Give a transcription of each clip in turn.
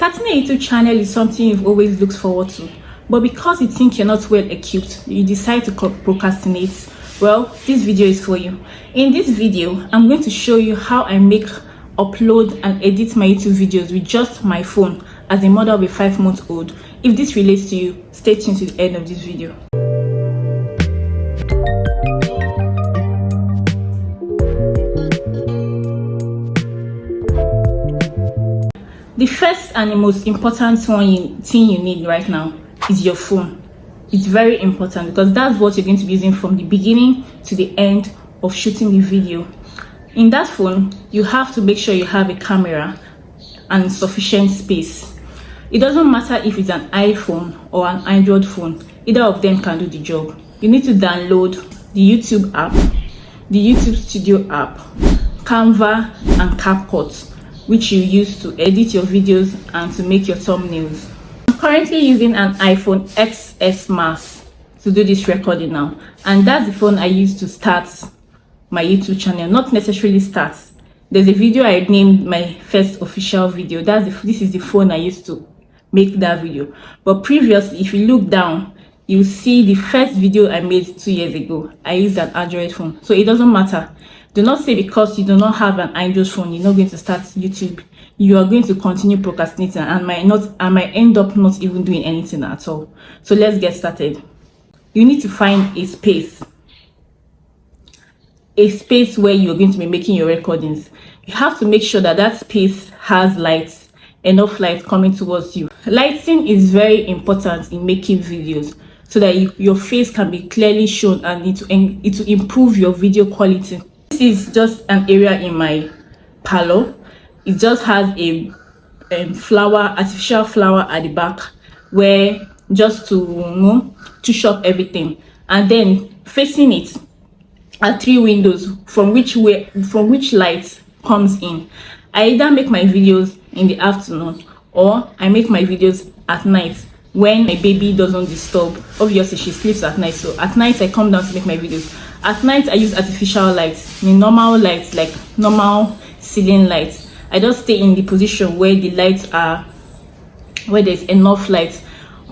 Starting a YouTube channel is something you've always looked forward to, but because you think you're not well equipped, you decide to procrastinate. Well, this video is for you. In this video, I'm going to show you how I make, upload and edit my YouTube videos with just my phone as a mother of a 5-month-old. If this relates to you, stay tuned to the end of this video. The first and the most important thing you need right now is your phone. It's very important because that's what you're going to be using from the beginning to the end of shooting the video. In that phone, you have to make sure you have a camera and sufficient space. It doesn't matter if it's an iPhone or an Android phone, either of them can do the job. You need to download the YouTube app, the YouTube Studio app, Canva and CapCut, which you use to edit your videos and to make your thumbnails. I'm currently using an iPhone XS Max to do this recording now, and that's the phone I use to start my YouTube channel. Not necessarily start. There's a video I named my first official video. This is the phone I used to make that video. But previously, if you look down, you see the first video I made 2 years ago. I used an Android phone, so it doesn't matter. Do not say because you do not have an Android phone, you're not going to start YouTube. You are going to continue procrastinating and might end up not even doing anything at all. So let's get started. You need to find a space where you're going to be making your recordings. You have to make sure that that space has lights, enough light coming towards you. Lighting is very important in making videos so that your face can be clearly shown and it will improve your video quality. This is just an area in my parlor. It just has a artificial flower at the back, where just to touch up everything, and then facing it are 3 windows from which light comes in. I either make my videos in the afternoon or I make my videos at night when my baby doesn't disturb. Obviously she sleeps at night, so at night I come down to make my videos. At night I use artificial lights, the normal lights, like normal ceiling lights. I just stay in the position where the lights are, where there's enough light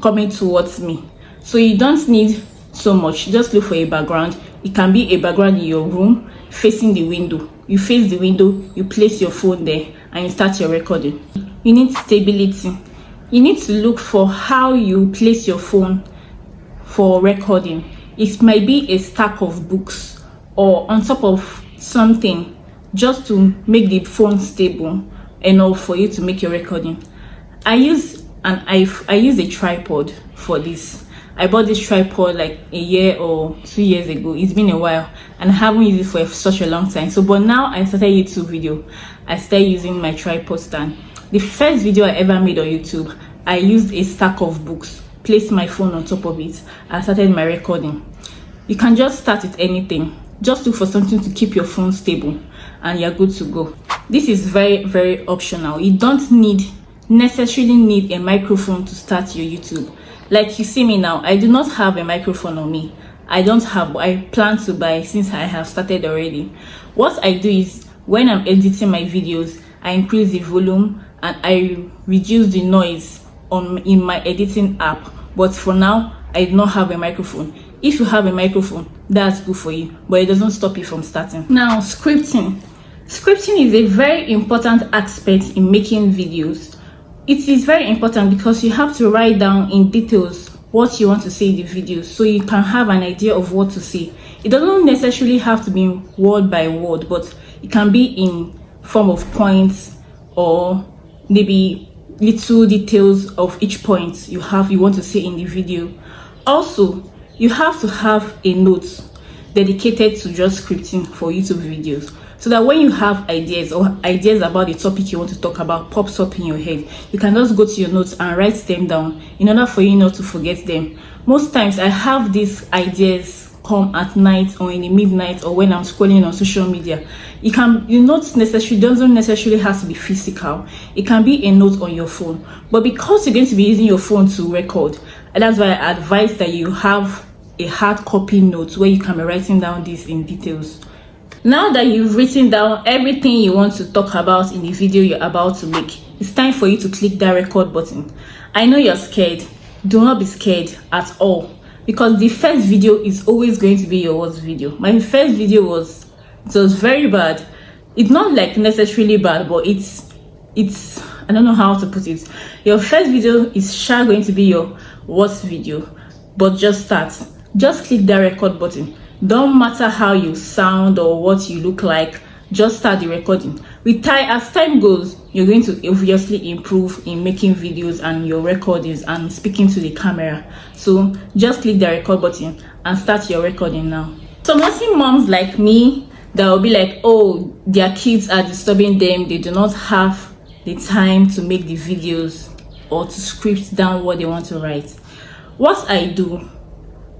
coming towards me. So you don't need so much. Just look for a background. It can be a background in your room facing the window. You face the window, you place your phone there, and you start your recording. You need stability. You need to look for how you place your phone for recording. It might be a stack of books or on top of something, just to make the phone stable enough for you to make your recording. I use a tripod for this. I bought this tripod like a year or 2 years ago. It's been a while and I haven't used it for such a long time. But now I started YouTube video. I started using my tripod stand. The first video I ever made on YouTube, I used a stack of books, placed my phone on top of it, and started my recording. You can just start with anything. Just look for something to keep your phone stable and you're good to go. This is very, very optional. You don't necessarily need a microphone to start your YouTube. Like you see me now, I do not have a microphone on me. I don't have, but I plan to buy since I have started already. What I do is when I'm editing my videos, I increase the volume and I reduce the noise in my editing app. But for now, I do not have a microphone. If you have a microphone, that's good for you, but it doesn't stop you from starting. Now, scripting. Scripting is a very important aspect in making videos. It is very important because you have to write down in details what you want to say in the video so you can have an idea of what to say. It doesn't necessarily have to be word by word, but it can be in form of points or maybe little details of each point you want to say in the video. Also, you have to have a note dedicated to just scripting for YouTube videos, so that when you have ideas or ideas about the topic you want to talk about pops up in your head, you can just go to your notes and write them down in order for you not to forget them. Most times I have these ideas come at night or in the midnight or when I'm scrolling on social media. Doesn't necessarily have to be physical. It can be a note on your phone, but because you're going to be using your phone to record, and that's why I advise that you have a hard copy note where you can be writing down this in details. Now that you've written down everything you want to talk about in the video you're about to make, it's time for you to click that record button. I know you're scared. Do not be scared at all, because the first video is always going to be your worst video. My first video was very bad. It's not like necessarily bad, but it's I don't know how to put it. Your first video is going to be your worst video, but just start. Just click that record button. Don't matter how you sound or what you look like, just start the recording. With time, as time goes, you're going to obviously improve in making videos and your recordings and speaking to the camera. So just click the record button and start your recording now. So mostly moms like me that will be like, oh, their kids are disturbing them, they do not have the time to make the videos or to script down what they want to write. What I do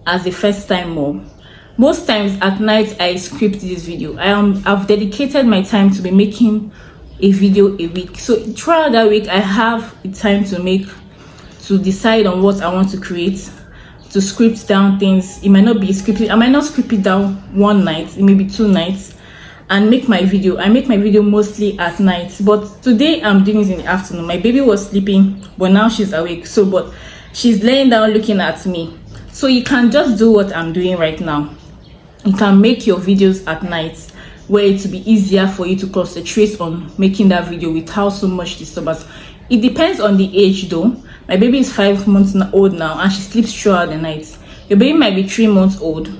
as a first time mom, most times at night I script this video. I've dedicated my time to be making a video a week. So throughout that week I have the time to decide on what I want to create, to script down things. It might not be scripted. I might not script it down one night, it may be 2 nights, and make my video. I make my video mostly at night, but today I'm doing it in the afternoon. My baby was sleeping, but now she's awake. But she's laying down looking at me. So you can just do what I'm doing right now. You can make your videos at night, where it will be easier for you to concentrate on making that video without so much disturbance. It depends on the age though. My baby is 5 months old now, and she sleeps throughout the night. Your baby might be 3 months old,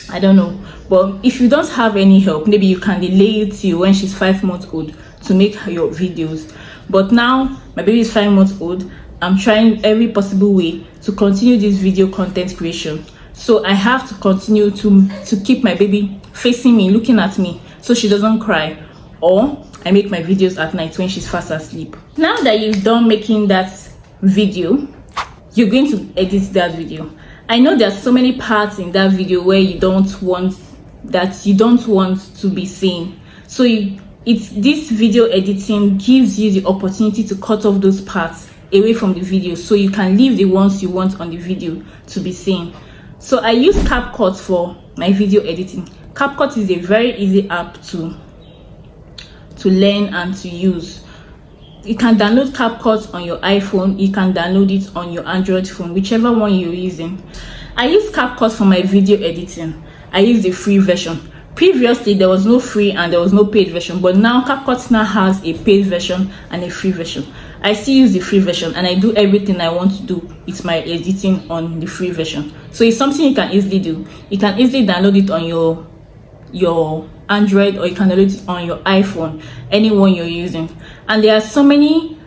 I don't know. But if you don't have any help, maybe you can delay it till when she's 5 months old to make your videos. But now my baby is 5 months old. I'm trying every possible way to continue this video content creation. So I have to continue to keep my baby facing me, looking at me, so she doesn't cry. Or I make my videos at night when she's fast asleep. Now that you've done making that video, you're going to edit that video. I know there's so many parts in that video where you don't want to be seen. So this video editing gives you the opportunity to cut off those parts away from the video, so you can leave the ones you want on the video to be seen. So I use CapCut for my video editing. CapCut is a very easy app to learn and to use. You can download CapCut on your iPhone, you can download it on your Android phone, whichever one you're using. I use CapCut for my video editing. I use the free version. Previously there was no free and there was no paid version, but now CapCut now has a paid version and a free version. I still use the free version, and I do everything I want to do with my editing on the free version. So it's something you can easily do. You can easily download it on your Android, or you can download it on your iPhone, any one you're using. And there are so many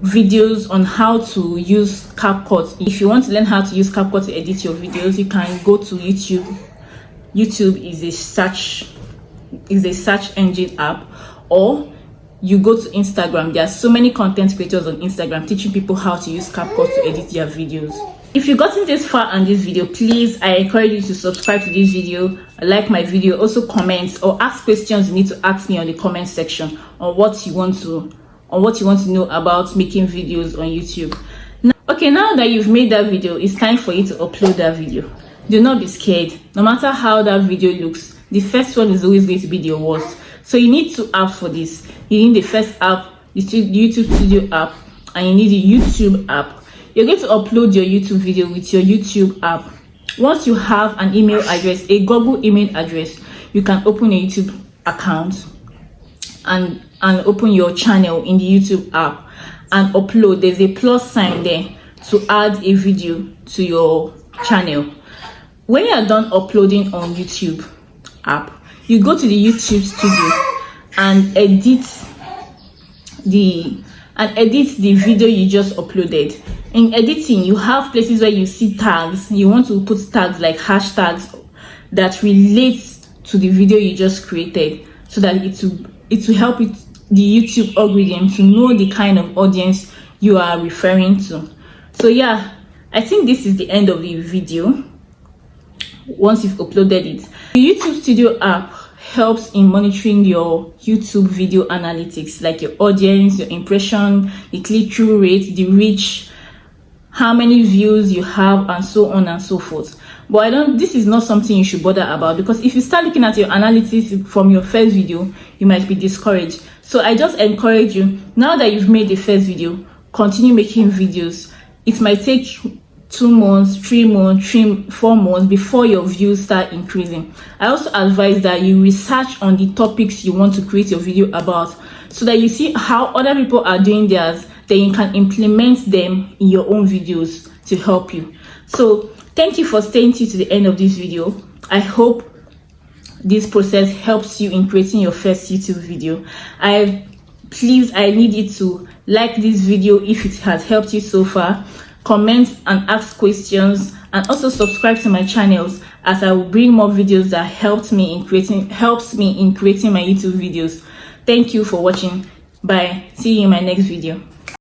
videos on how to use CapCut. If you want to learn how to use CapCut to edit your videos, you can go to YouTube. YouTube is a search engine app, or you go to Instagram. There are so many content creators on Instagram teaching people how to use CapCut to edit their videos. If you've gotten this far on this video, please, I encourage you to subscribe to this video, like my video, also comment or ask questions you need to ask me on the comment section on what you want to know about making videos on YouTube. Now that you've made that video, it's time for you to upload that video. Do not be scared. No matter how that video looks, the first one is always going to be the worst. So you need 2 apps for this. You need the first app, the YouTube Studio app, and you need the YouTube app. You're going to upload your YouTube video with your YouTube app. Once you have an email address, a Google email address, you can open a YouTube account and open your channel in the YouTube app and upload. There's a plus sign there to add a video to your channel. When you are done uploading on YouTube app, you go to the YouTube Studio and edit the video you just uploaded. In editing, you have places where you see tags. You want to put tags like hashtags that relate to the video you just created, so that it will help the YouTube algorithm to know the kind of audience you are referring to. So yeah, I think this is the end of the video. Once you've uploaded it, the YouTube Studio app helps in monitoring your YouTube video analytics, like your audience, your impression, the click-through rate, the reach, how many views you have, and so on and so forth. But this is not something you should bother about, because if you start looking at your analytics from your first video, you might be discouraged. So I just encourage you, now that you've made the first video, continue making videos. It might take 2 months, 3 months, 4 months before your views start increasing. I also advise that you research on the topics you want to create your video about, so that you see how other people are doing theirs, then you can implement them in your own videos to help you. So thank you for staying to the end of this video. I hope this process helps you in creating your first YouTube video. I need you to like this video if it has helped you so far, comment and ask questions, and also subscribe to my channels, as I will bring more videos that helps me in creating my YouTube videos. Thank you for watching. Bye. See you in my next video.